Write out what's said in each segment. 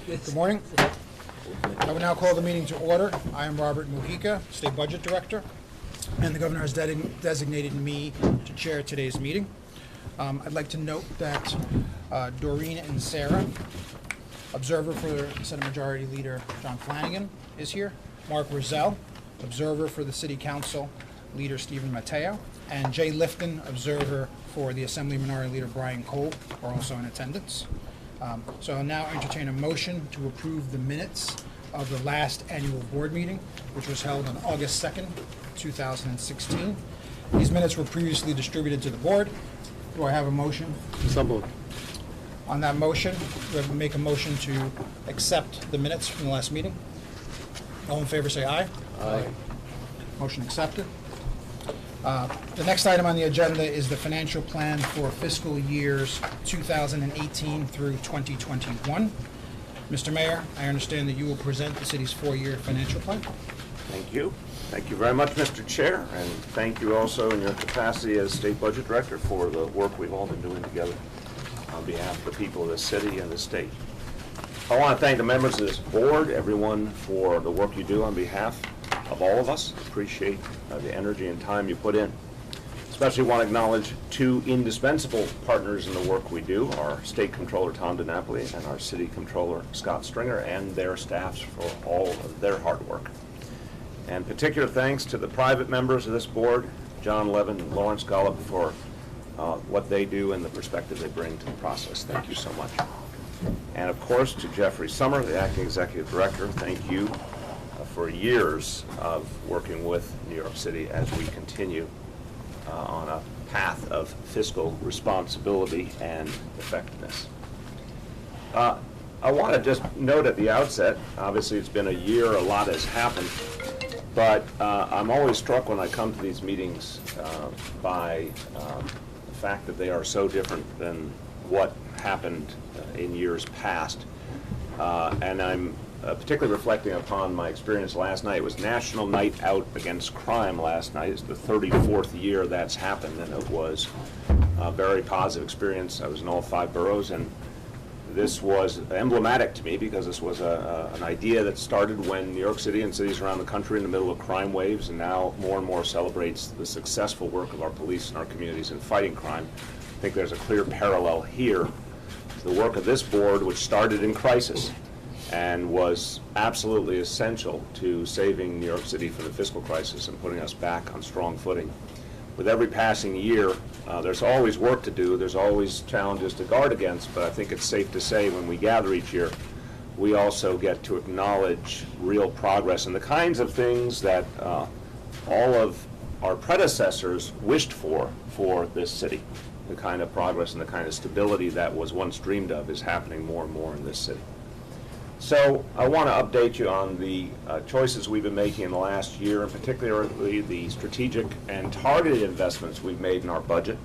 Good morning. I will now call the meeting to order. I am Robert Mujica, State Budget Director, and the Governor has designated me to chair today's meeting. I'd like to note that Doreen and Sarah, observer for Senate Majority Leader John Flanagan, is here. Mark Rozelle, observer for the City Council Leader Stephen Matteo, and Jay Lifton, observer for the Assembly Minority Leader Brian Cole, are also in attendance. So I'll now entertain a motion to approve the minutes of the last annual board meeting, which was held on August 2nd, 2016. These minutes were previously distributed to the board. Do I have a motion? So moved. On that motion, we have to make a motion to accept the minutes from the last meeting. All in favor say aye. Aye. Motion accepted. The next item on the agenda is the financial plan for fiscal years 2018 through 2021. Mr. Mayor, I understand that you will present the city's four-year financial plan. Thank you. Thank you very much, Mr. Chair, and thank you also in your capacity as State Budget Director for the work we've all been doing together on behalf of the people of the city and the state. I want to thank the members of this board, everyone, for the work you do on behalf of all of us. Appreciate the energy and time you put in. Especially want to acknowledge two indispensable partners in the work we do, our State Controller Tom DiNapoli and our City Controller Scott Stringer, and their staffs for all of their hard work. And particular thanks to the private members of this board, John Levin and Lawrence Golub, for what they do and the perspective they bring to the process. Thank you so much. And of course to Jeffrey Summer, the Acting Executive Director, thank you for years of working with New York City as we continue on a path of fiscal responsibility and effectiveness. I want to just note at the outset, obviously it's been a year, a lot has happened, but I'm always struck when I come to these meetings by the fact that they are so different than what happened in years past. And I'm particularly reflecting upon my experience last night. It was National Night Out Against Crime last night. It's the 34th year that's happened, and it was a very positive experience. I was in all 5 boroughs, and this was emblematic to me because this was an idea that started when New York City and cities around the country in the middle of crime waves, and now more and more celebrates the successful work of our police and our communities in fighting crime. I think there's a clear parallel here to the work of this board, which started in crisis and was absolutely essential to saving New York City from the fiscal crisis and putting us back on strong footing. With every passing year, there's always work to do, there's always challenges to guard against, but I think it's safe to say when we gather each year, we also get to acknowledge real progress and the kinds of things that all of our predecessors wished for this city. The kind of progress and the kind of stability that was once dreamed of is happening more and more in this city. So I want to update you on the choices we've been making in the last year, and particularly the strategic and targeted investments we've made in our budget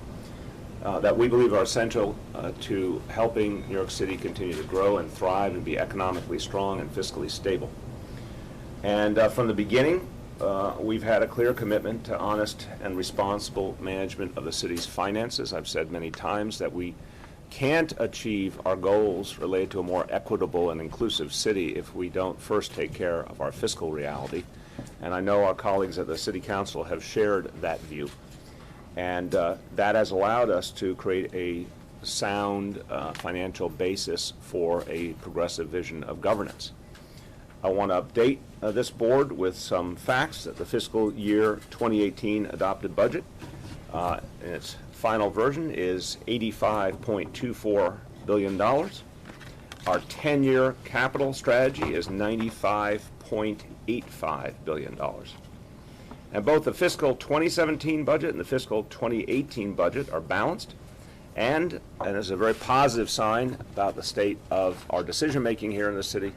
that we believe are essential to helping New York City continue to grow and thrive and be economically strong and fiscally stable. And from the beginning, we've had a clear commitment to honest and responsible management of the city's finances. I've said many times that we can't achieve our goals related to a more equitable and inclusive city if we don't first take care of our fiscal reality. And I know our colleagues at the City Council have shared that view. And that has allowed us to create a sound financial basis for a progressive vision of governance. I want to update this board with some facts that the fiscal year 2018 adopted budget in its final version is $85.24 billion. Our 10-year capital strategy is $95.85 billion. And both the fiscal 2017 budget and the fiscal 2018 budget are balanced, and as a very positive sign about the state of our decision-making here in the city,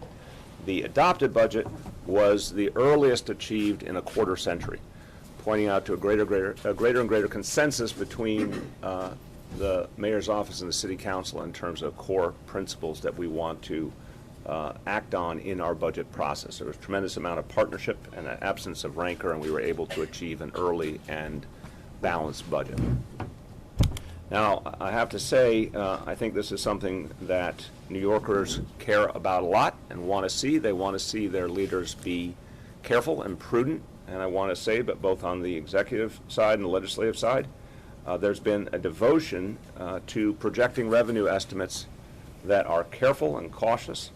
the adopted budget was the earliest achieved in a quarter century, pointing out to a greater and greater consensus between the mayor's office and the city council in terms of core principles that we want to act on in our budget process. There was a tremendous amount of partnership and an absence of rancor, and we were able to achieve an early and balanced budget. Now, I have to say, I think this is something that New Yorkers care about a lot and want to see. They want to see their leaders be careful and prudent, and I want to say that both on the executive side and the legislative side, there's been a devotion to projecting revenue estimates that are careful and cautious,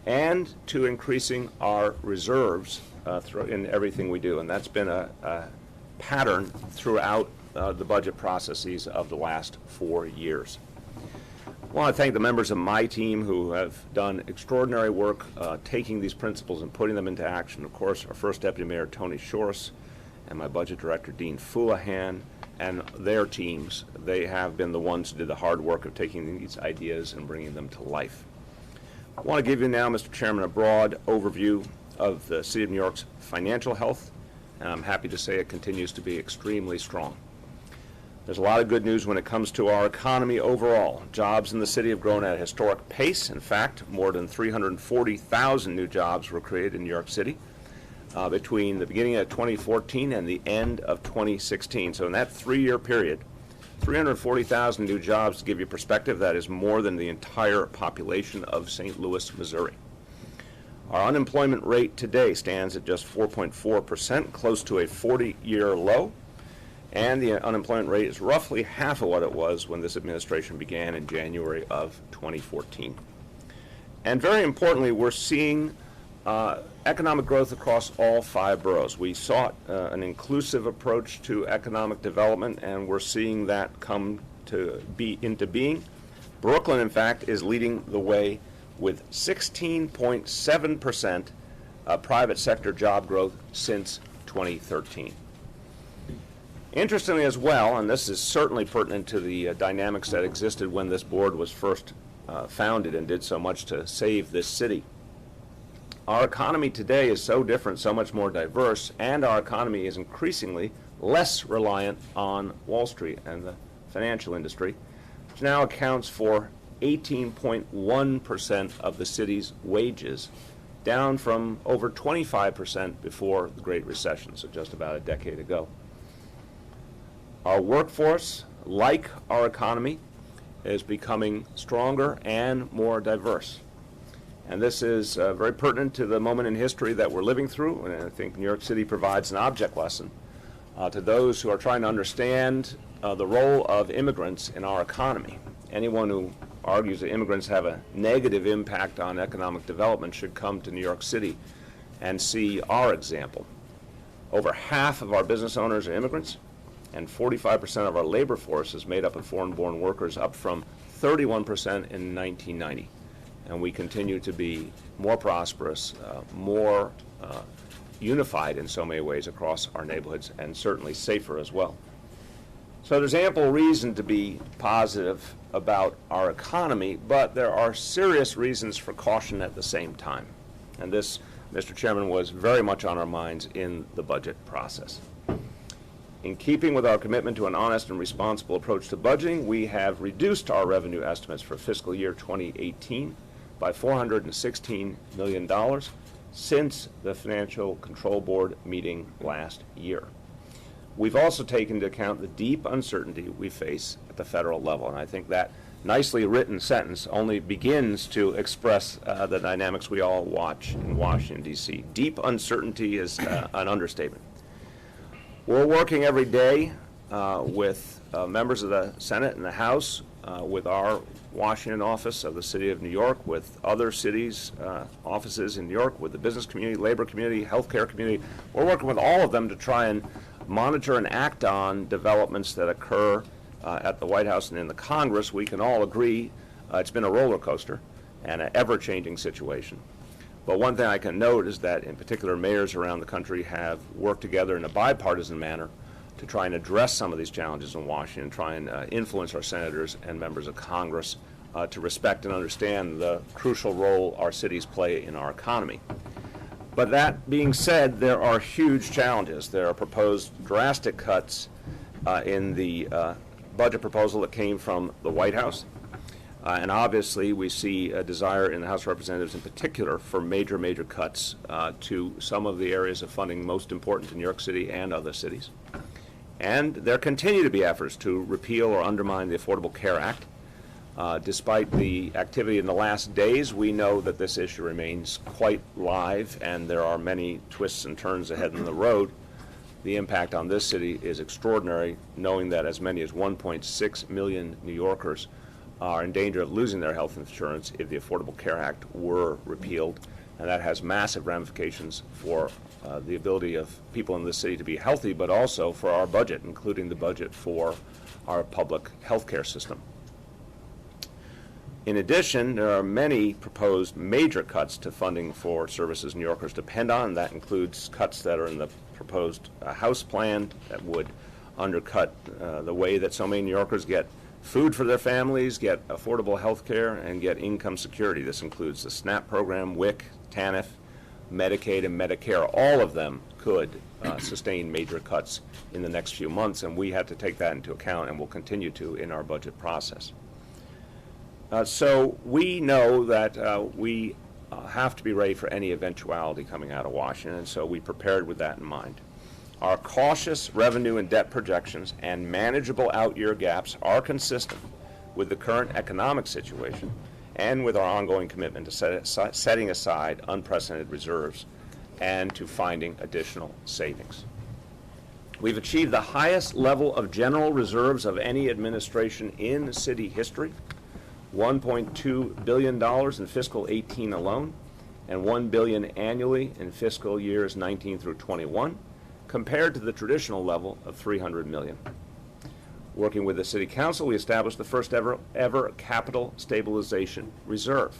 and to increasing our reserves in everything we do. And that's been a pattern throughout the budget processes of the last 4 years. I want to thank the members of my team who have done extraordinary work taking these principles and putting them into action. Of course, our first Deputy Mayor, Tony Shores, and my Budget Director, Dean Foulahan, and their teams. They have been the ones who did the hard work of taking these ideas and bringing them to life. I want to give you now, Mr. Chairman, a broad overview of the City of New York's financial health, and I'm happy to say it continues to be extremely strong. There's a lot of good news when it comes to our economy overall. Jobs in the city have grown at a historic pace. In fact, more than 340,000 new jobs were created in New York City between the beginning of 2014 and the end of 2016. So in that 3-year period, 340,000 new jobs. To give you perspective, that is more than the entire population of St. Louis, Missouri. Our unemployment rate today stands at just 4.4%, close to a 40-year low. And the unemployment rate is roughly half of what it was when this administration began in January of 2014. And very importantly, we're seeing economic growth across all 5 boroughs. We sought an inclusive approach to economic development, and we're seeing that come into being. Brooklyn, in fact, is leading the way with 16.7% private sector job growth since 2013. Interestingly as well, and this is certainly pertinent to the dynamics that existed when this board was first founded and did so much to save this city, our economy today is so different, so much more diverse, and our economy is increasingly less reliant on Wall Street and the financial industry, which now accounts for 18.1% of the city's wages, down from over 25% before the Great Recession, so just about a decade ago. Our workforce, like our economy, is becoming stronger and more diverse. And this is very pertinent to the moment in history that we're living through, and I think New York City provides an object lesson to those who are trying to understand the role of immigrants in our economy. Anyone who argues that immigrants have a negative impact on economic development should come to New York City and see our example. Over half of our business owners are immigrants, and 45% of our labor force is made up of foreign-born workers, up from 31% in 1990. And we continue to be more prosperous, more unified in so many ways across our neighborhoods, and certainly safer as well. So there's ample reason to be positive about our economy, but there are serious reasons for caution at the same time. And this, Mr. Chairman, was very much on our minds in the budget process. In keeping with our commitment to an honest and responsible approach to budgeting, we have reduced our revenue estimates for fiscal year 2018 by $416 million since the Financial Control Board meeting last year. We've also taken into account the deep uncertainty we face at the federal level, and I think that nicely written sentence only begins to express the dynamics we all watch in Washington, D.C. Deep uncertainty is an understatement. We're working every day with members of the Senate and the House, with our Washington office of the City of New York, with other cities' offices in New York, with the business community, labor community, healthcare community. We're working with all of them to try and monitor and act on developments that occur at the White House and in the Congress. We can all agree it's been a roller coaster and an ever-changing situation. But one thing I can note is that, in particular, mayors around the country have worked together in a bipartisan manner to try and address some of these challenges in Washington, try and influence our senators and members of Congress to respect and understand the crucial role our cities play in our economy. But that being said, there are huge challenges. There are proposed drastic cuts in the budget proposal that came from the White House. And obviously, we see a desire in the House of Representatives in particular for major cuts to some of the areas of funding most important to New York City and other cities. And there continue to be efforts to repeal or undermine the Affordable Care Act. Despite the activity in the last days, we know that this issue remains quite live, and there are many twists and turns ahead in the road. The impact on this city is extraordinary, knowing that as many as 1.6 million New Yorkers are in danger of losing their health insurance if the Affordable Care Act were repealed, and that has massive ramifications for the ability of people in this city to be healthy, but also for our budget, including the budget for our public health care system. In addition, there are many proposed major cuts to funding for services New Yorkers depend on. That includes cuts that are in the proposed House plan that would undercut the way that so many New Yorkers get food for their families, get affordable health care, and get income security. This includes the SNAP program, WIC, TANF, Medicaid, and Medicare. All of them could sustain major cuts in the next few months, and we have to take that into account and will continue to in our budget process. So we know that we have to be ready for any eventuality coming out of Washington, and so we prepared with that in mind. Our cautious revenue and debt projections and manageable out-year gaps are consistent with the current economic situation and with our ongoing commitment to setting aside unprecedented reserves and to finding additional savings. We've achieved the highest level of general reserves of any administration in city history, $1.2 billion in fiscal 18 alone, and $1 billion annually in fiscal years 19 through 21, compared to the traditional level of $300 million. Working with the City Council, we established the first ever capital stabilization reserve.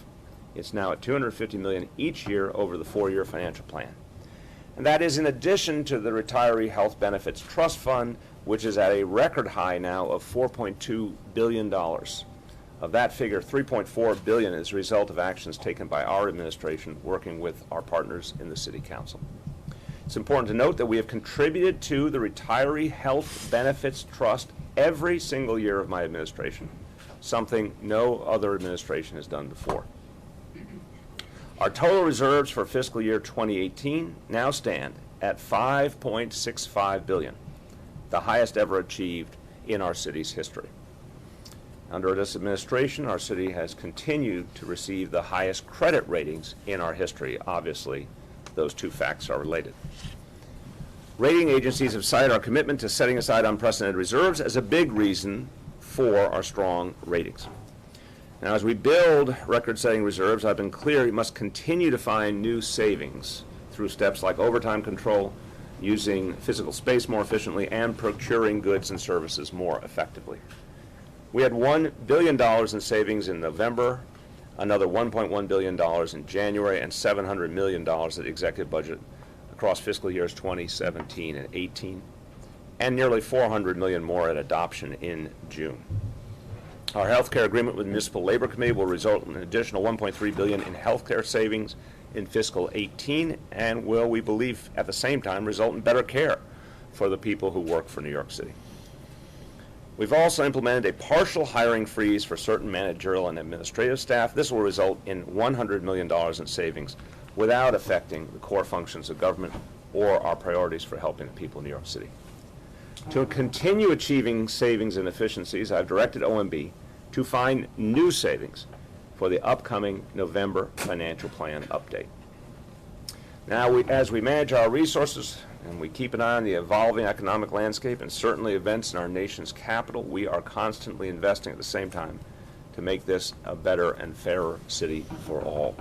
It's now at $250 million each year over the 4-year financial plan. And that is in addition to the Retiree Health Benefits Trust Fund, which is at a record high now of $4.2 billion. Of that figure, $3.4 billion is a result of actions taken by our administration working with our partners in the City Council. It's important to note that we have contributed to the Retiree Health Benefits Trust every single year of my administration, something no other administration has done before. Our total reserves for fiscal year 2018 now stand at $5.65 billion, the highest ever achieved in our city's history. Under this administration, our city has continued to receive the highest credit ratings in our history. Obviously, those two facts are related. Rating agencies have cited our commitment to setting aside unprecedented reserves as a big reason for our strong ratings. Now, as we build record-setting reserves, I've been clear we must continue to find new savings through steps like overtime control, using physical space more efficiently, and procuring goods and services more effectively. We had $1 billion in savings in November, another $1.1 billion in January, and $700 million at the executive budget across fiscal years 2017 and 18, and nearly $400 million more at adoption in June. Our health care agreement with the Municipal Labor Committee will result in an additional $1.3 billion in health care savings in fiscal 18, and will, we believe, at the same time result in better care for the people who work for New York City. We've also implemented a partial hiring freeze for certain managerial and administrative staff. This will result in $100 million in savings without affecting the core functions of government or our priorities for helping the people of New York City. To continue achieving savings and efficiencies, I've directed OMB to find new savings for the upcoming November financial plan update. Now, as we manage our resources and we keep an eye on the evolving economic landscape and certainly events in our nation's capital, we are constantly investing at the same time to make this a better and fairer city for all.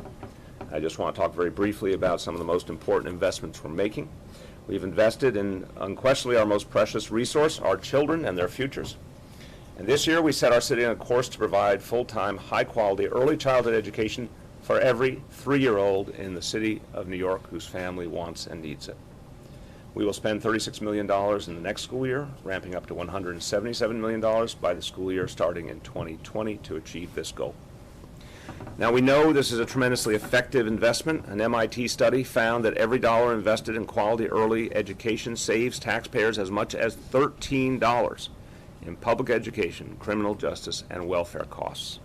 I just want to talk very briefly about some of the most important investments we're making. We've invested in unquestionably our most precious resource, our children and their futures. And this year we set our city on a course to provide full-time, high-quality early childhood education for every 3-year-old in the city of New York whose family wants and needs it. We will spend $36 million in the next school year, ramping up to $177 million by the school year starting in 2020 to achieve this goal. Now, we know this is a tremendously effective investment. An MIT study found that every dollar invested in quality early education saves taxpayers as much as $13 in public education, criminal justice, and welfare costs.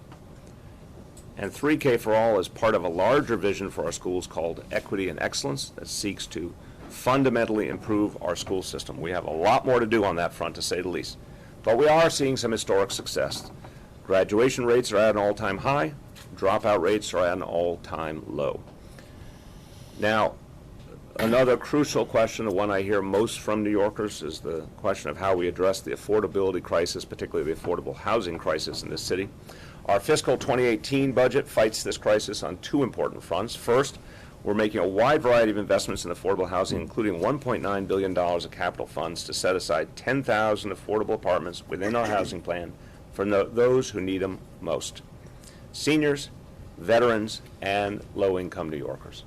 And 3K for All is part of a larger vision for our schools called Equity and Excellence that seeks to fundamentally improve our school system. We have a lot more to do on that front, to say the least. But we are seeing some historic success. Graduation rates are at an all-time high. Dropout rates are at an all-time low. Now, another crucial question, the one I hear most from New Yorkers, is the question of how we address the affordability crisis, particularly the affordable housing crisis in this city. Our fiscal 2018 budget fights this crisis on two important fronts. First, we're making a wide variety of investments in affordable housing, including $1.9 billion of capital funds to set aside 10,000 affordable apartments within our housing plan for those who need them most: seniors, veterans, and low-income New Yorkers.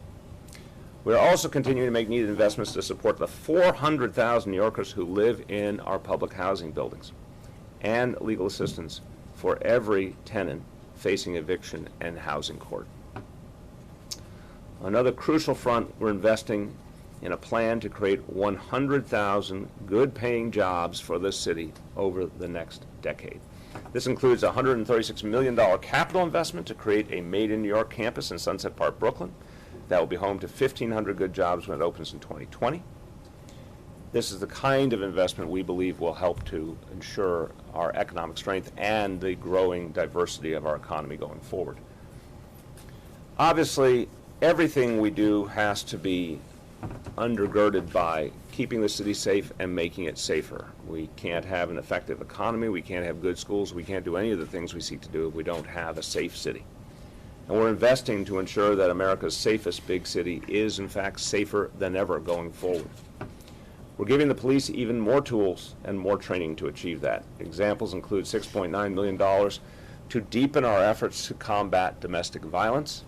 We are also continuing to make needed investments to support the 400,000 New Yorkers who live in our public housing buildings, and legal assistance for every tenant facing eviction and housing court. Another crucial front, we're investing in a plan to create 100,000 good-paying jobs for this city over the next decade. This includes a $136 million capital investment to create a Made in New York campus in Sunset Park, Brooklyn. That will be home to 1,500 good jobs when it opens in 2020. This is the kind of investment we believe will help to ensure our economic strength and the growing diversity of our economy going forward. Obviously, everything we do has to be undergirded by keeping the city safe and making it safer. We can't have an effective economy, we can't have good schools, we can't do any of the things we seek to do if we don't have a safe city. And we're investing to ensure that America's safest big city is, in fact, safer than ever going forward. We're giving the police even more tools and more training to achieve that. Examples include $6.9 million to deepen our efforts to combat domestic violence,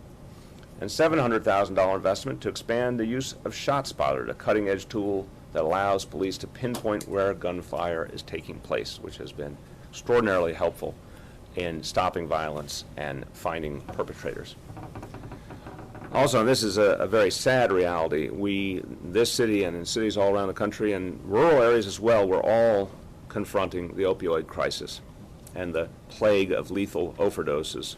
and $700,000 investment to expand the use of ShotSpotter, a cutting-edge tool that allows police to pinpoint where gunfire is taking place, which has been extraordinarily helpful in stopping violence and finding perpetrators. Also, this is a very sad reality. This city and in cities all around the country and rural areas as well, we're all confronting the opioid crisis and the plague of lethal overdoses.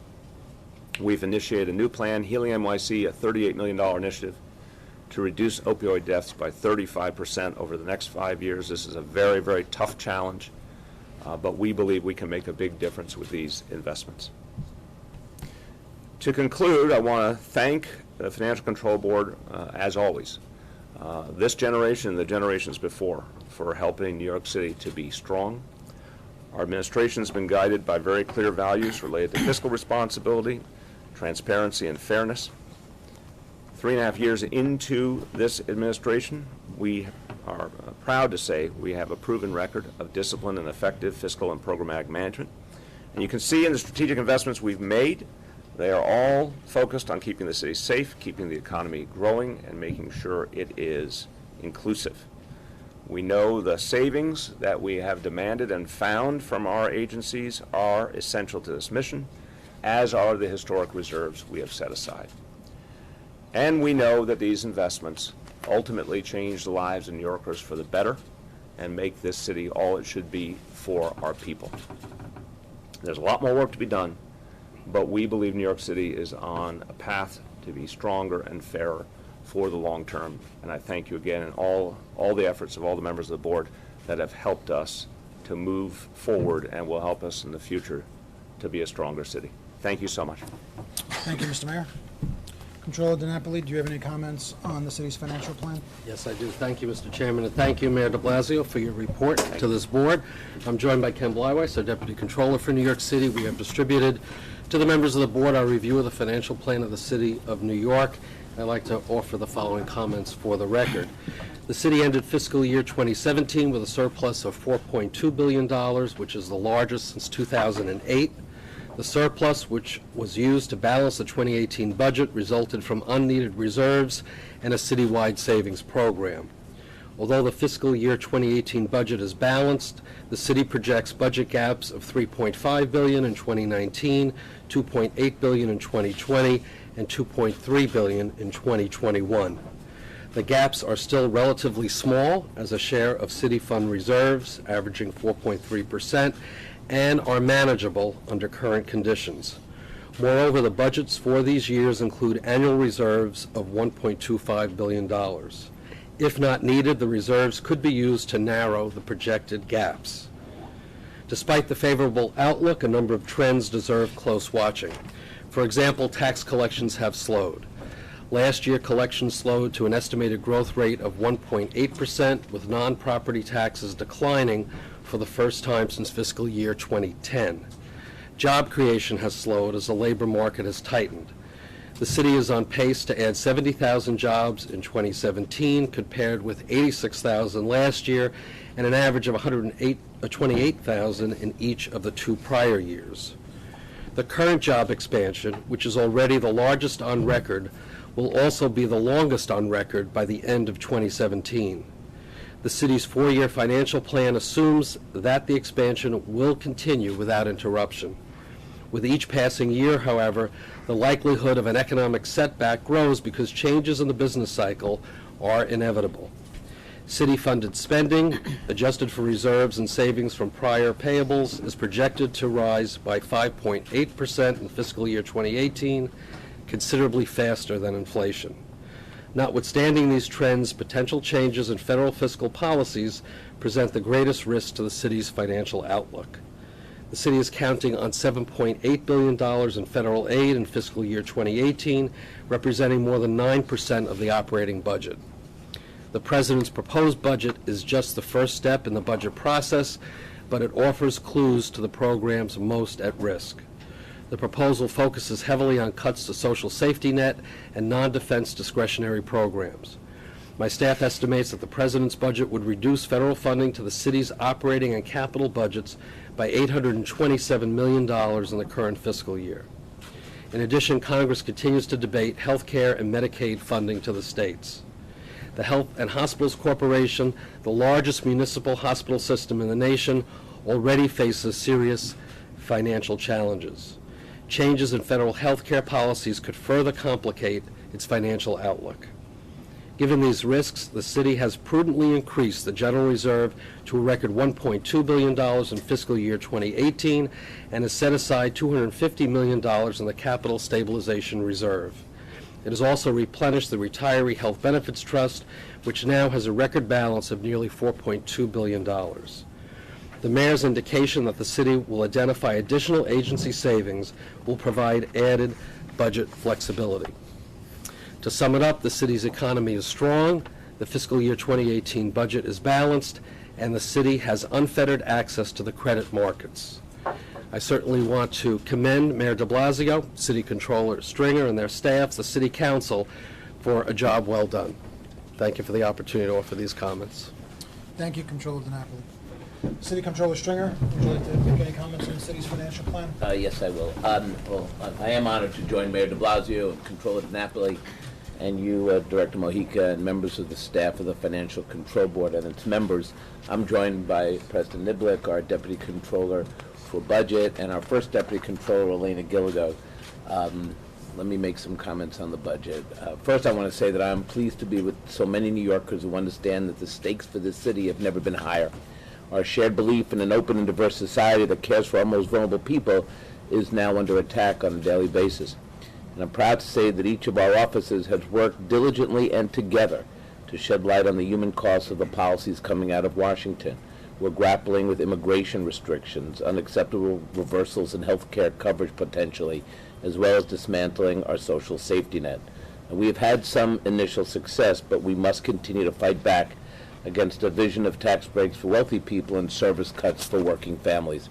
We've initiated a new plan, Healing NYC, a $38 million initiative to reduce opioid deaths by 35% over the next 5 years. This is a very, very tough challenge, but we believe we can make a big difference with these investments. To conclude, I want to thank the Financial Control Board, as always, this generation and the generations before, for helping New York City to be strong. Our administration has been guided by very clear values related to fiscal responsibility, transparency, and fairness. 3.5 years into this administration, we are proud to say we have a proven record of disciplined and effective fiscal and programmatic management. And you can see in the strategic investments we've made, they are all focused on keeping the city safe, keeping the economy growing, and making sure it is inclusive. We know the savings that we have demanded and found from our agencies are essential to this mission, as are the historic reserves we have set aside. And we know that these investments ultimately change the lives of New Yorkers for the better and make this city all it should be for our people. There's a lot more work to be done, but we believe New York City is on a path to be stronger and fairer for the long term. And I thank you again and all the efforts of all the members of the board that have helped us to move forward and will help us in the future to be a stronger city. Thank you so much. Thank you, Mr. Mayor. Controller DiNapoli, do you have any comments on the city's financial plan? Yes, I do. Thank you, Mr. Chairman, and thank you, Mayor de Blasio, for your report to this board. I'm joined by Ken Blyweiss, our Deputy Controller for New York City. We have distributed to the members of the board our review of the financial plan of the City of New York. I'd like to offer the following comments for the record. The city ended fiscal year 2017 with a surplus of $4.2 billion, which is the largest since 2008. The surplus, which was used to balance the 2018 budget, resulted from unneeded reserves and a citywide savings program. Although the fiscal year 2018 budget is balanced, the city projects budget gaps of $3.5 billion in 2019, $2.8 billion in 2020, and $2.3 billion in 2021. The gaps are still relatively small as a share of city fund reserves, averaging 4.3%, and are manageable under current conditions. Moreover, the budgets for these years include annual reserves of $1.25 billion. If not needed, the reserves could be used to narrow the projected gaps. Despite the favorable outlook, a number of trends deserve close watching. For example, tax collections have slowed. Last year, collections slowed to an estimated growth rate of 1.8%, with non-property taxes declining for the first time since fiscal year 2010. Job creation has slowed as the labor market has tightened. The city is on pace to add 70,000 jobs in 2017, compared with 86,000 last year, and an average of 28,000 in each of the 2 prior years. The current job expansion, which is already the largest on record, will also be the longest on record by the end of 2017. The city's 4-year financial plan assumes that the expansion will continue without interruption. With each passing year, however, the likelihood of an economic setback grows because changes in the business cycle are inevitable. City-funded spending, adjusted for reserves and savings from prior payables, is projected to rise by 5.8% in fiscal year 2018, considerably faster than inflation. Notwithstanding these trends, potential changes in federal fiscal policies present the greatest risk to the city's financial outlook. The city is counting on $7.8 billion in federal aid in fiscal year 2018, representing more than 9% of the operating budget. The President's proposed budget is just the first step in the budget process, but it offers clues to the programs most at risk. The proposal focuses heavily on cuts to social safety net and non-defense discretionary programs. My staff estimates that the President's budget would reduce federal funding to the city's operating and capital budgets by $827 million in the current fiscal year. In addition, Congress continues to debate health care and Medicaid funding to the states. The Health and Hospitals Corporation, the largest municipal hospital system in the nation, already faces serious financial challenges. Changes in federal health care policies could further complicate its financial outlook. Given these risks, the city has prudently increased the general reserve to a record $1.2 billion in fiscal year 2018 and has set aside $250 million in the Capital Stabilization Reserve. It has also replenished the Retiree Health Benefits Trust, which now has a record balance of nearly $4.2 billion. The mayor's indication that the city will identify additional agency savings will provide added budget flexibility. To sum it up, the city's economy is strong, the fiscal year 2018 budget is balanced, and the city has unfettered access to the credit markets. I certainly want to commend Mayor de Blasio, City Controller Stringer, and their staffs, the City Council, for a job well done. Thank you for the opportunity to offer these comments. Thank you, Controller DiNapoli. City Controller Stringer, would you like to make any comments on the city's financial plan? Yes, I will. I am honored to join Mayor de Blasio and Controller DiNapoli and you, Director Mojica, and members of the staff of the Financial Control Board and its members. I'm joined by Preston Niblick, our Deputy Controller for Budget, and our first Deputy Controller, Elena Gilligo. Let me make some comments on the budget. First, I want to say that I'm pleased to be with so many New Yorkers who understand that the stakes for this city have never been higher. Our shared belief in an open and diverse society that cares for our most vulnerable people is now under attack on a daily basis. And I'm proud to say that each of our offices has worked diligently and together to shed light on the human costs of the policies coming out of Washington. We're grappling with immigration restrictions, unacceptable reversals in health care coverage potentially, as well as dismantling our social safety net. And we have had some initial success, but we must continue to fight back against a vision of tax breaks for wealthy people and service cuts for working families.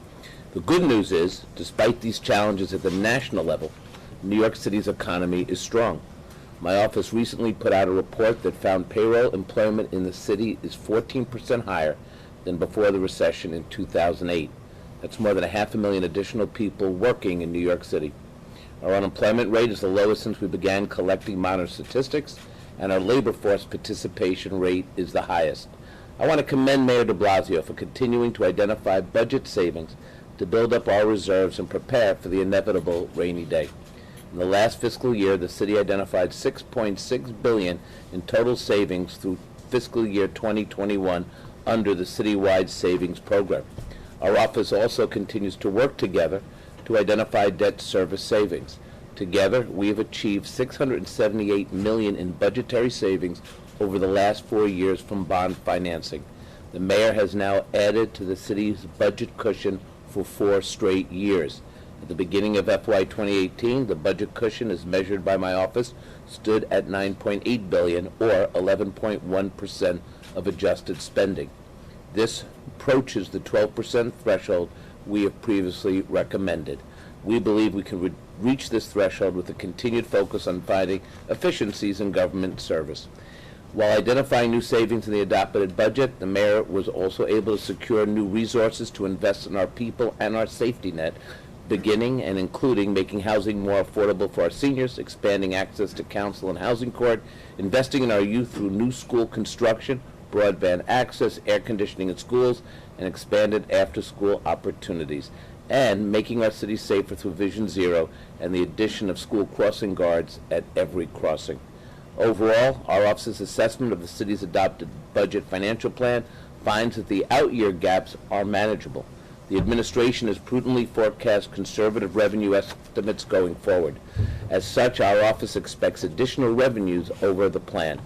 The good news is, despite these challenges at the national level, New York City's economy is strong. My office recently put out a report that found payroll employment in the city is 14% higher than before the recession in 2008. That's more than 500,000 additional people working in New York City. Our unemployment rate is the lowest since we began collecting modern statistics, and our labor force participation rate is the highest. I want to commend Mayor de Blasio for continuing to identify budget savings to build up our reserves and prepare for the inevitable rainy day. In the last fiscal year, the city identified $6.6 billion in total savings through fiscal year 2021 under the citywide savings program. Our office also continues to work together to identify debt service savings. Together, we have achieved $678 million in budgetary savings over the last 4 years from bond financing. The mayor has now added to the city's budget cushion for 4 straight years. At the beginning of FY 2018, the budget cushion, as measured by my office, stood at $9.8 billion, or 11.1% of adjusted spending. This approaches the 12% threshold we have previously recommended. We believe we can reach this threshold with a continued focus on finding efficiencies in government service. While identifying new savings in the adopted budget, the mayor was also able to secure new resources to invest in our people and our safety net, beginning and including making housing more affordable for our seniors, expanding access to council and housing court, investing in our youth through new school construction, broadband access, air conditioning in schools, and expanded after-school opportunities, and making our city safer through Vision Zero and the addition of school crossing guards at every crossing. Overall, our office's assessment of the city's adopted budget financial plan finds that the out-year gaps are manageable. The administration has prudently forecast conservative revenue estimates going forward. As such, our office expects additional revenues over the plan,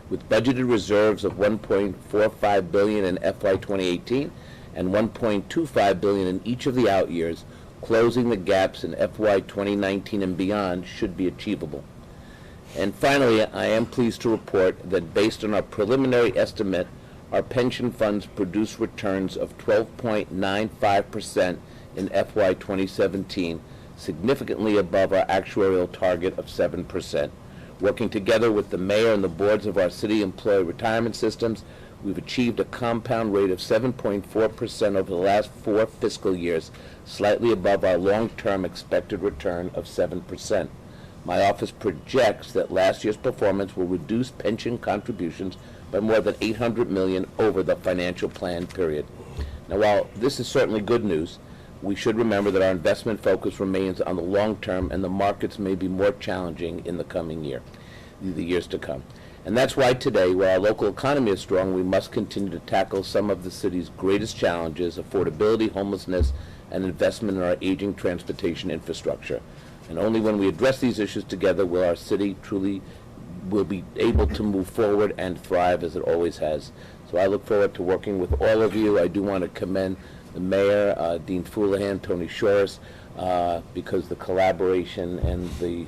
with budgeted reserves of $1.45 billion in FY 2018 and $1.25 billion in each of the out years. Closing the gaps in FY 2019 and beyond should be achievable. And finally, I am pleased to report that based on our preliminary estimate, our pension funds produce returns of 12.95% in FY 2017, significantly above our actuarial target of 7%. Working together with the mayor and the boards of our city employee retirement systems, we've achieved a compound rate of 7.4% over the last 4 fiscal years, slightly above our long-term expected return of 7%. My office projects that last year's performance will reduce pension contributions by more than $800 million over the financial plan period. Now, while this is certainly good news, we should remember that our investment focus remains on the long term, and the markets may be more challenging in the years to come. And that's why today, while our local economy is strong, we must continue to tackle some of the city's greatest challenges: affordability, homelessness, and investment in our aging transportation infrastructure. And only when we address these issues together will our city truly will be able to move forward and thrive as it always has. So I look forward to working with all of you. I do want to commend the mayor, Dean Foulahan, Tony Shores, because the collaboration and the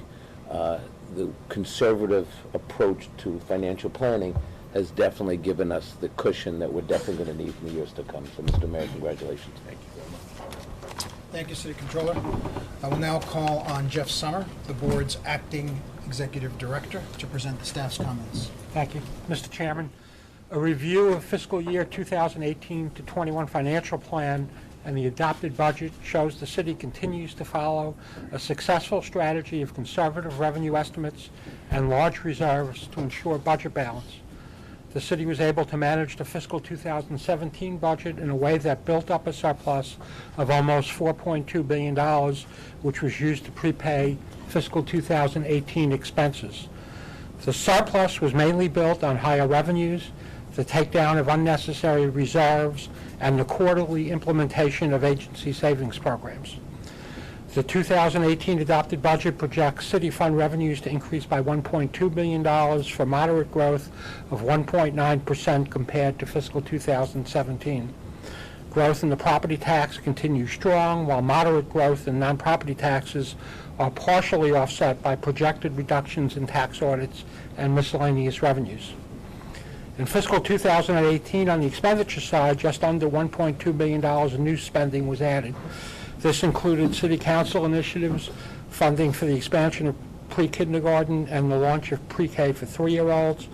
conservative approach to financial planning has definitely given us the cushion that we're definitely going to need in the years to come. So, Mr. Mayor, congratulations. Thank you very much. Thank you, City Controller. I will now call on Jeff Summer, the board's acting executive director, to present the staff's comments. Thank you. Mr. Chairman, a review of fiscal year 2018 to 21 financial plan and the adopted budget shows the city continues to follow a successful strategy of conservative revenue estimates and large reserves to ensure budget balance. The city was able to manage the fiscal 2017 budget in a way that built up a surplus of almost $4.2 billion, which was used to prepay fiscal 2018 expenses. The surplus was mainly built on higher revenues, the takedown of unnecessary reserves, and the quarterly implementation of agency savings programs. The 2018 adopted budget projects city fund revenues to increase by $1.2 billion for moderate growth of 1.9% compared to fiscal 2017. Growth in the property tax continues strong, while moderate growth in non-property taxes are partially offset by projected reductions in tax audits and miscellaneous revenues. In fiscal 2018, on the expenditure side, just under $1.2 billion in new spending was added. This included city council initiatives, funding for the expansion of pre-kindergarten and the launch of pre-K for 3-year-olds,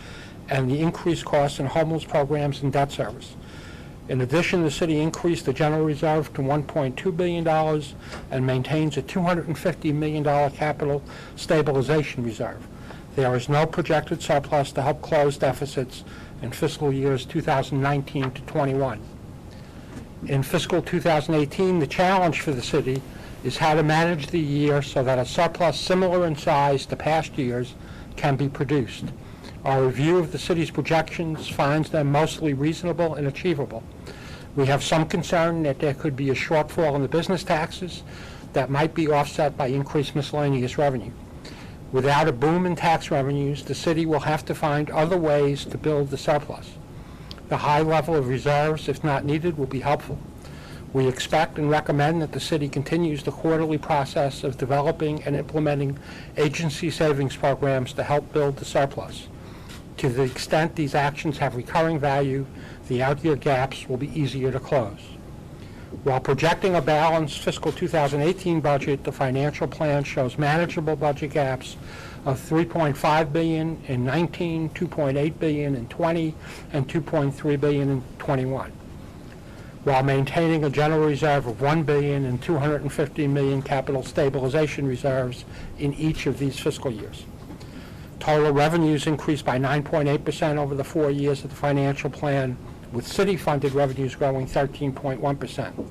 and the increased costs in homeless programs and debt service. In addition, the city increased the general reserve to $1.2 billion and maintains a $250 million capital stabilization reserve. There is no projected surplus to help close deficits in fiscal years 2019 to 21. In fiscal 2018, the challenge for the city is how to manage the year so that a surplus similar in size to past years can be produced. Our review of the city's projections finds them mostly reasonable and achievable. We have some concern that there could be a shortfall in the business taxes that might be offset by increased miscellaneous revenue. Without a boom in tax revenues, the city will have to find other ways to build the surplus. The high level of reserves, if not needed, will be helpful. We expect and recommend that the city continues the quarterly process of developing and implementing agency savings programs to help build the surplus. To the extent these actions have recurring value, the out-year gaps will be easier to close. While projecting a balanced fiscal 2018 budget, the financial plan shows manageable budget gaps of $3.5 billion in 19, $2.8 billion in 20, and $2.3 billion in 21, while maintaining a general reserve of $1 billion and $250 million capital stabilization reserves in each of these fiscal years. Total revenues increased by 9.8% over the 4 years of the financial plan, with city-funded revenues growing 13.1%.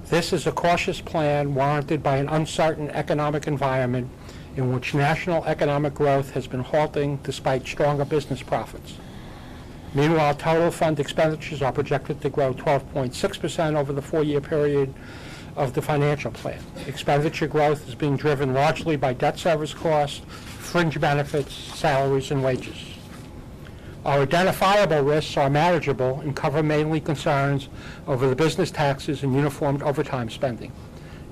This is a cautious plan warranted by an uncertain economic environment in which national economic growth has been halting despite stronger business profits. Meanwhile, total fund expenditures are projected to grow 12.6% over the 4-year period of the financial plan. Expenditure growth is being driven largely by debt service costs, fringe benefits, salaries, and wages. Our identifiable risks are manageable and cover mainly concerns over the business taxes and uniformed overtime spending.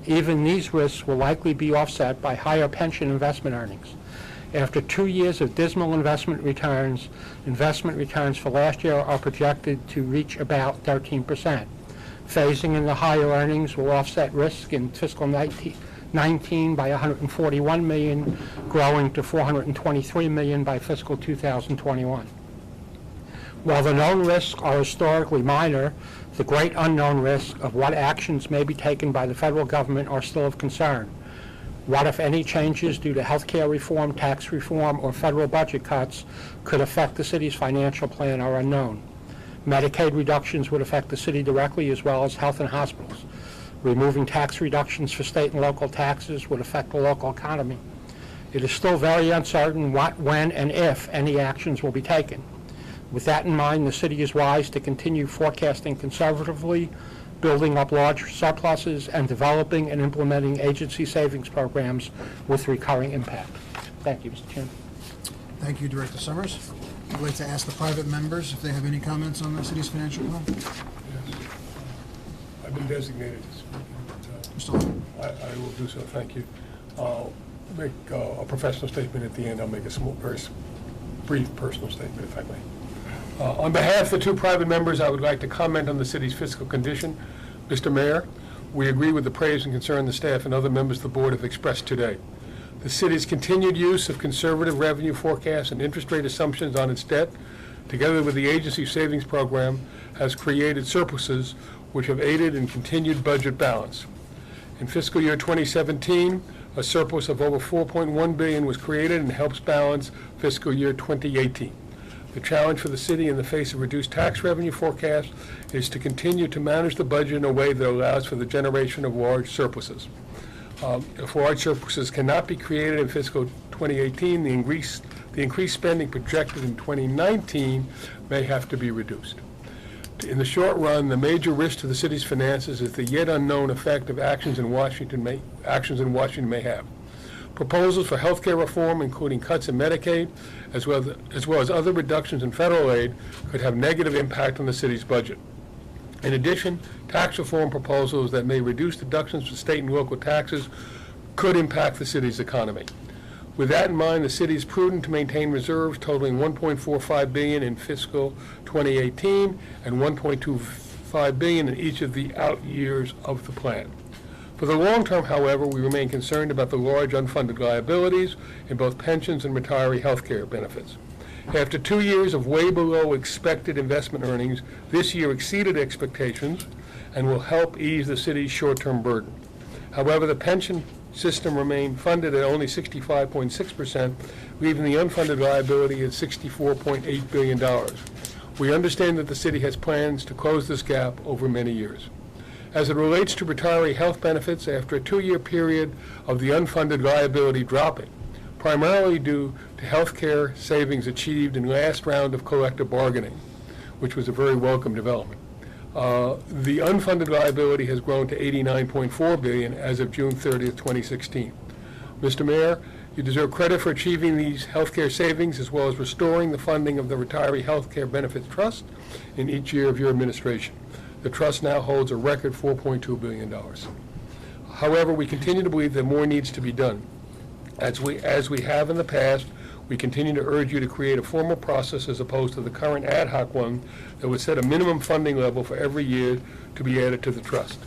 Even these risks will likely be offset by higher pension investment earnings. After 2 years of dismal investment returns for last year are projected to reach about 13%. Phasing in the higher earnings will offset risk in fiscal 19 by $141 million, growing to $423 million by fiscal 2021. While the known risks are historically minor, the great unknown risk of what actions may be taken by the federal government are still of concern. What, if any, changes due to health care reform, tax reform, or federal budget cuts could affect the city's financial plan are unknown. Medicaid reductions would affect the city directly, as well as health and hospitals. Removing tax reductions for state and local taxes would affect the local economy. It is still very uncertain what, when, and if any actions will be taken. With that in mind, the city is wise to continue forecasting conservatively, building up large surpluses, and developing and implementing agency savings programs with recurring impact. Thank you, Mr. Chairman. Thank you, Director Summers. I'd like to ask the private members if they have any comments on the city's financial plan. Yes. I've been designated to speak, Mr. Levin. but I will do so, thank you. I'll make a professional statement at the end. I'll make a small, very brief personal statement, if I may. On behalf of the 2 private members, I would like to comment on the city's fiscal condition. Mr. Mayor, we agree with the praise and concern the staff and other members of the board have expressed today. The city's continued use of conservative revenue forecasts and interest rate assumptions on its debt, together with the agency savings program, has created surpluses which have aided in continued budget balance. In fiscal year 2017, a surplus of over $4.1 billion was created and helps balance fiscal year 2018. The challenge for the city in the face of reduced tax revenue forecasts is to continue to manage the budget in a way that allows for the generation of large surpluses. If large surpluses cannot be created in fiscal 2018, the increased spending projected in 2019 may have to be reduced. In the short run, the major risk to the city's finances is the yet unknown effect of actions in Washington may have. Proposals for health care reform, including cuts in Medicaid, as well as other reductions in federal aid, could have negative impact on the city's budget. In addition, tax reform proposals that may reduce deductions for state and local taxes could impact the city's economy. With that in mind, the city is prudent to maintain reserves totaling $1.45 billion in fiscal 2018 and $1.25 billion in each of the out years of the plan. For the long term, however, we remain concerned about the large unfunded liabilities in both pensions and retiree health care benefits. After 2 years of way below expected investment earnings, this year exceeded expectations and will help ease the city's short-term burden. However, the pension system remained funded at only 65.6%, leaving the unfunded liability at $64.8 billion. We understand that the city has plans to close this gap over many years. As it relates to retiree health benefits, after a 2-year period of the unfunded liability dropping, primarily due to health care savings achieved in the last round of collective bargaining, which was a very welcome development, the unfunded liability has grown to $89.4 billion as of June 30th, 2016. Mr. Mayor, You deserve credit for achieving these healthcare savings as well as restoring the funding of the Retiree Healthcare Benefits Trust in each year of your administration. The trust now holds a record $4.2 billion. However, we continue to believe that more needs to be done. As we have in the past, we continue to urge you to create a formal process as opposed to the current ad hoc one that would set a minimum funding level for every year to be added to the trust.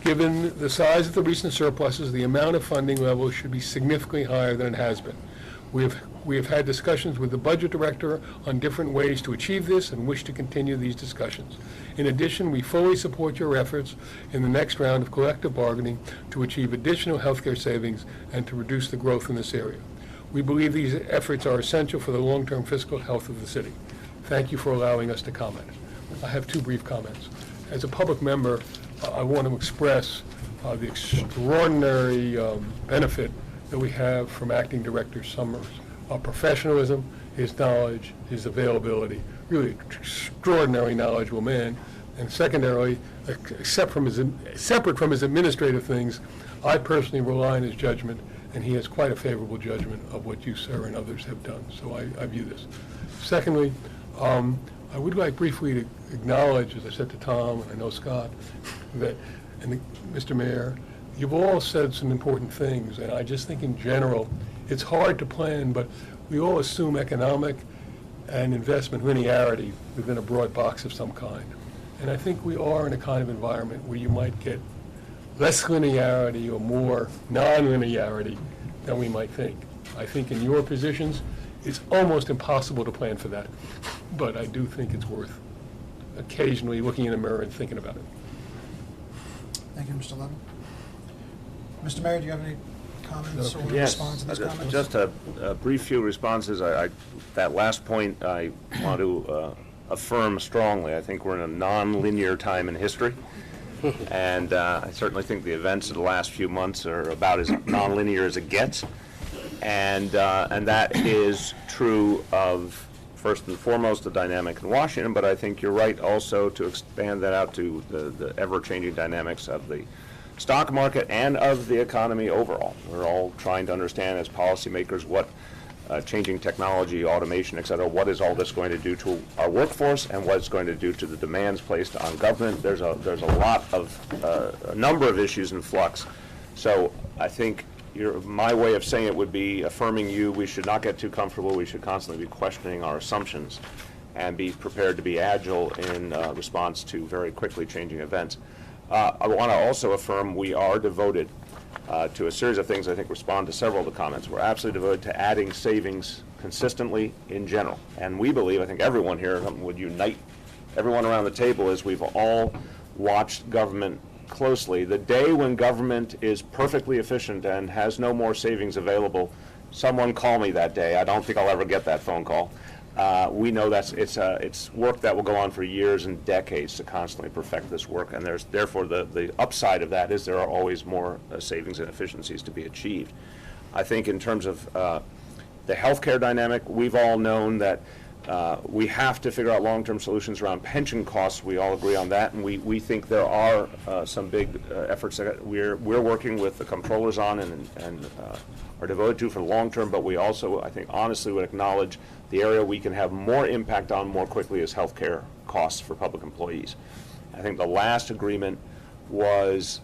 Given the size of the recent surpluses, the amount of funding level should be significantly higher than it has been. We have had discussions with the budget director on different ways to achieve this and wish to continue these discussions. In addition, we fully support your efforts in the next round of collective bargaining to achieve additional healthcare savings and to reduce the growth in this area. We believe these efforts are essential for the long-term fiscal health of the city. Thank you for allowing us to comment. I have two brief comments. As a public member, I want to express the extraordinary benefit that we have from Acting Director Summers. Professionalism, his knowledge, his availability, really extraordinary knowledgeable man. And secondarily, separate from his administrative things, I personally rely on his judgment, and he has quite a favorable judgment of what you, sir, and others have done. So I view this. Secondly, I would like briefly to acknowledge, as I said to Tom, and I know Scott, that, and Mr. Mayor, you've all said some important things, and I just think in general, it's hard to plan, but we all assume economic and investment linearity within a broad box of some kind. And I think we are in a kind of environment where you might get less linearity or more non-linearity than we might think. I think in your positions, it's almost impossible to plan for that. But I do think it's worth occasionally looking in the mirror and thinking about it. Thank you, Mr. Levin. Mr. Mayor, do you have any comments or Yes, response to these comments? just a brief few responses. That last point, I want to affirm strongly. I think we're in a non-linear time in history. And I certainly think the events of the last few months are about as non-linear as it gets. And that is true of, first and foremost, the dynamic in Washington, but I think you're right also to expand that out to the ever-changing dynamics of the stock market and of the economy overall. We're all trying to understand as policymakers what changing technology, automation, et cetera, what is all this going to do to our workforce and what it's going to do to the demands placed on government. There's a lot of, a number of issues in flux. So I think my way of saying it would be affirming you. We should not get too comfortable. We should constantly be questioning our assumptions and be prepared to be agile in response to very quickly changing events. I want to also affirm we are devoted to a series of things. I think respond to several of the comments. We're absolutely devoted to adding savings consistently in general. And we believe, I think everyone here would unite, everyone around the table, is we've all watched government closely. The day when government is perfectly efficient and has no more savings available, someone call me that day. I don't think I'll ever get that phone call. We know it's work that will go on for years and decades to constantly perfect this work, and there's therefore the upside of that is there are always more savings and efficiencies to be achieved. I think in terms of the healthcare dynamic, we've all known that we have to figure out long-term solutions around pension costs. We all agree on that, and we think there are some big efforts that we're working with the controllers on and are devoted to for the long term, but we also, I think, honestly would acknowledge the area we can have more impact on more quickly is healthcare costs for public employees. I think the last agreement was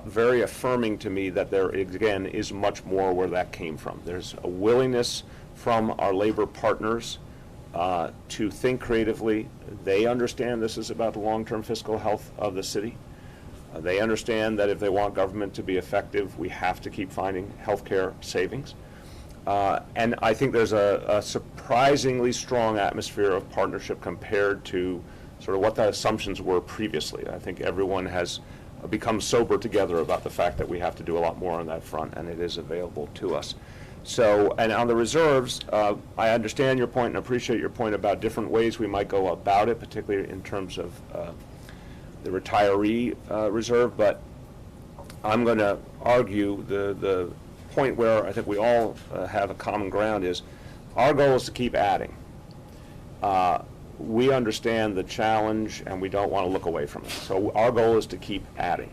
very affirming to me that there, again, is much more where that came from. There's a willingness from our labor partners to think creatively. They understand this is about the long-term fiscal health of the city. They understand that if they want government to be effective, we have to keep finding healthcare savings. And I think there's a surprisingly strong atmosphere of partnership compared to sort of what the assumptions were previously. I think everyone has become sober together about the fact that we have to do a lot more on that front, and it is available to us. So, and on the reserves, I understand your point and appreciate your point about different ways we might go about it, particularly in terms of the retiree reserve, but I'm going to argue the point where I think we all have a common ground is our goal is to keep adding. We understand the challenge and we don't want to look away from it. So our goal is to keep adding.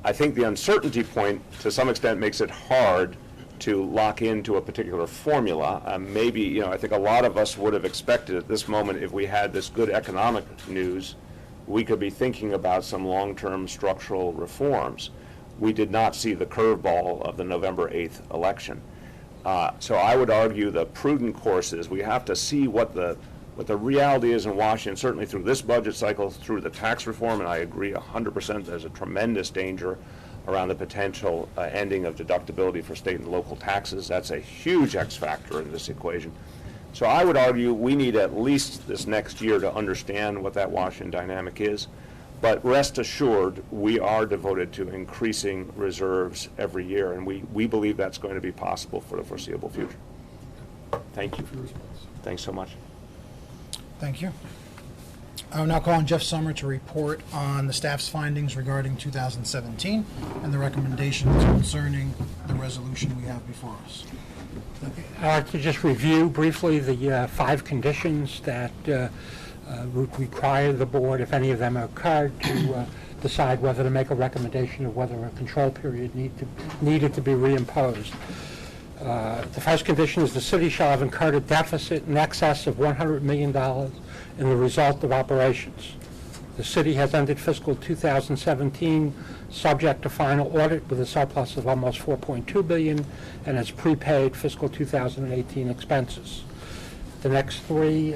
I think the uncertainty point to some extent makes it hard to lock into a particular formula. Maybe, you know, I think a lot of us would have expected at this moment, if we had this good economic news, we could be thinking about some long-term structural reforms. We did not see the curveball of the November 8th election. So I would argue the prudent course is we have to see what the reality is in Washington, certainly through this budget cycle, through the tax reform, and I agree 100% there's a tremendous danger around the potential ending of deductibility for state and local taxes. That's a huge X factor in this equation. So I would argue we need at least this next year to understand what that Washington dynamic is. But rest assured, we are devoted to increasing reserves every year, and we believe that's going to be possible for the foreseeable future. Thank you. Thanks so much. Thank you. I will now call on Jeff Summer to report on the staff's findings regarding 2017 and the recommendations concerning the resolution we have before us. I'd like to just review briefly the 5 conditions that would require the board, if any of them occurred, to decide whether to make a recommendation of whether a control period needed to be reimposed. The first condition is the city shall have incurred a deficit in excess of $100 million in the result of operations. The city has ended fiscal 2017 subject to final audit with a surplus of almost $4.2 billion and has prepaid fiscal 2018 expenses. The next 3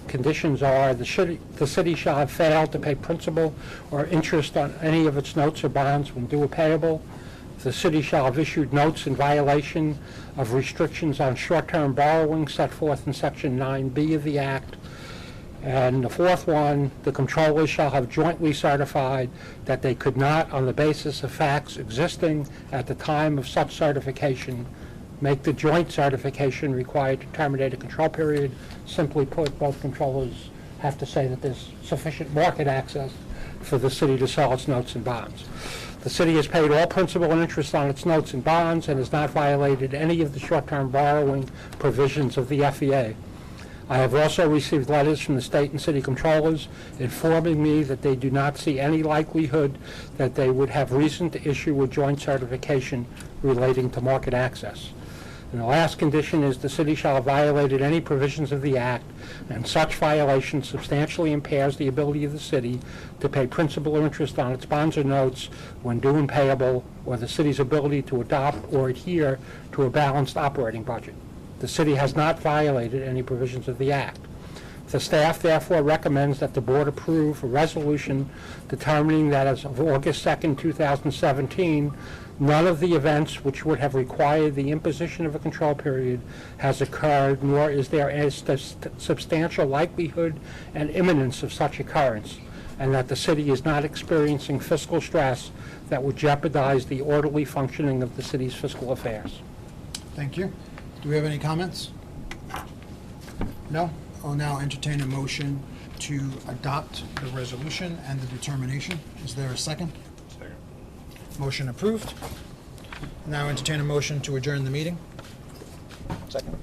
conditions are the city shall have failed to pay principal or interest on any of its notes or bonds when due or payable. The city shall have issued notes in violation of restrictions on short-term borrowing set forth in Section 9B of the Act. And the 4th one, the controllers shall have jointly certified that they could not, on the basis of facts existing at the time of such certification, make the joint certification required to terminate a control period. Simply put, both controllers have to say that there's sufficient market access for the city to sell its notes and bonds. The city has paid all principal and interest on its notes and bonds and has not violated any of the short-term borrowing provisions of the FEA. I have also received letters from the state and city controllers informing me that they do not see any likelihood that they would have reason to issue a joint certification relating to market access. And the last condition is the city shall have violated any provisions of the Act, and such violation substantially impairs the ability of the city to pay principal or interest on its bonds or notes when due and payable, or the city's ability to adopt or adhere to a balanced operating budget. The city has not violated any provisions of the Act. The staff therefore recommends that the board approve a resolution determining that as of August 2nd, 2017, none of the events which would have required the imposition of a control period has occurred, nor is there a substantial likelihood and imminence of such occurrence, and that the city is not experiencing fiscal stress that would jeopardize the orderly functioning of the city's fiscal affairs. Thank you. Do we have any comments? No? I'll now entertain a motion to adopt the resolution and the determination. Is there a second? Second. Motion approved. Now entertain a motion to adjourn the meeting. Second.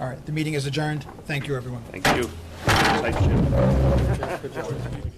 All right, the meeting is adjourned. Thank you, everyone. Thank you. Thank you.